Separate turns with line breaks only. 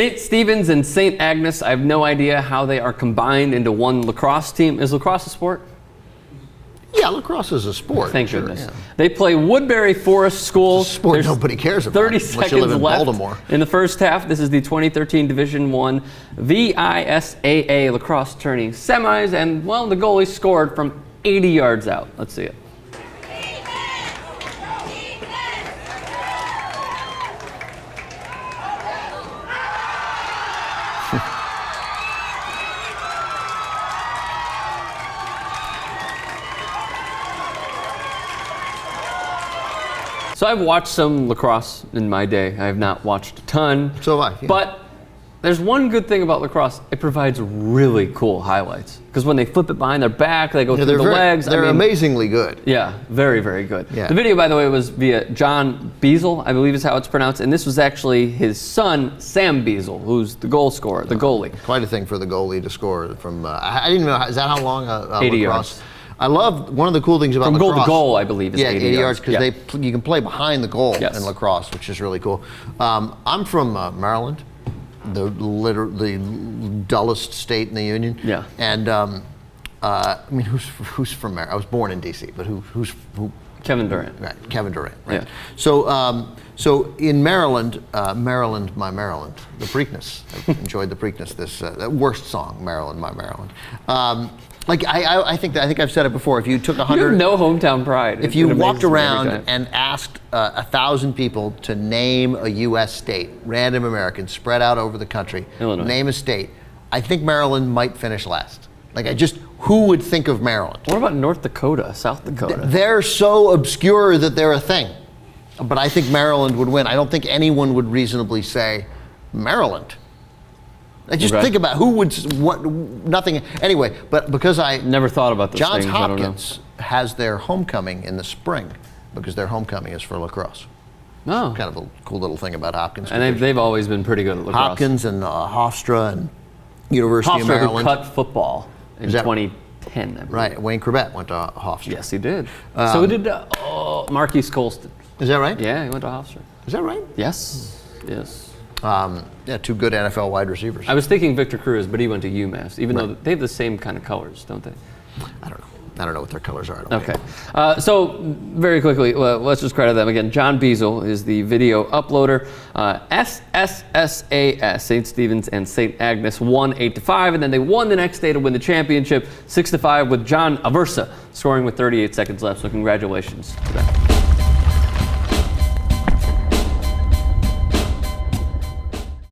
St. Stephens and St Agness, I have no idea how they are combined into one lacrosse team. Is lacrosse a sport?
Yeah, lacrosse is a sport.
Thank
sure,
goodness.
Yeah.
They play Woodberry Forest School.
It's a sport nobody cares about.
30
unless
seconds
you live in
left
Baltimore.
in the first half. This is the 2013 Division I VISAA lacrosse tourney semis, and well, the goalie scored from 80 yards out. Let's see it. So I've watched some lacrosse in my day. I have not watched a ton.
So have I. Yeah.
But there's one good thing about lacrosse. It provides really cool highlights. Because when they flip it behind their back, they go through the legs.
They're amazingly good.
Yeah, very, very good.
Yeah.
The video, by the way, was via John Beazell, I believe is how it's pronounced. And this was actually his son, Sam Beazell, who's the goal scorer, the goalie.
Quite a thing for the goalie to score from, I didn't know, is that how long a
80
lacrosse?
yards.
I love, one of the cool things about
From
lacrosse.
goal to goal, I believe, is 80
yards, because
Yeah.
you can play behind the goal
Yes.
in lacrosse, which is really cool. I'm from Maryland, the dullest state in the union.
Yeah.
And I mean, who's from Maryland? I was born in D.C., but who?
Kevin Durant.
Right, Kevin Durant. Right.
Yeah.
So in Maryland, Maryland, my Maryland, the Preakness. I enjoyed the Preakness. This that worst song, Maryland, my Maryland. Like I think I've said it before. If you took 100,
You have no hometown pride.
if you walked around and asked 1,000 people to name a U.S. state, random Americans spread out over the country,
Illinois.
name a state, I think Maryland might finish last. Like who would think of Maryland?
What about North Dakota, South Dakota?
They're so obscure that they're a thing. But I think Maryland would win. I don't think anyone would reasonably say Maryland. I just think about who would, nothing. Anyway, but because I
never thought about this.
Johns Hopkins has their homecoming in the spring because their homecoming is for lacrosse.
Oh.
Kind of a cool little thing about Hopkins.
And they've always been pretty good at lacrosse.
Hopkins and Hofstra and University of Maryland.
Who cut football in 2010. I believe.
Right, Wayne Corbett went to Hofstra.
Yes, he did. So did Marquise Colston.
Is that right?
Yeah, he went to Hofstra.
Is that right?
Yes, yes.
Yeah, two good NFL wide receivers.
I was thinking Victor Cruz, but he went to UMass, even though they have the same kind of colors, don't they?
I don't know. I don't know what their colors are. I don't
Okay. So very quickly, let's just credit them again. John Beazell is the video uploader. SSSAS, St. Stephens and St. Agness, won 8-5, and then they won the next day to win the championship 6-5 with John Aversa scoring with 38 seconds left. So congratulations to them.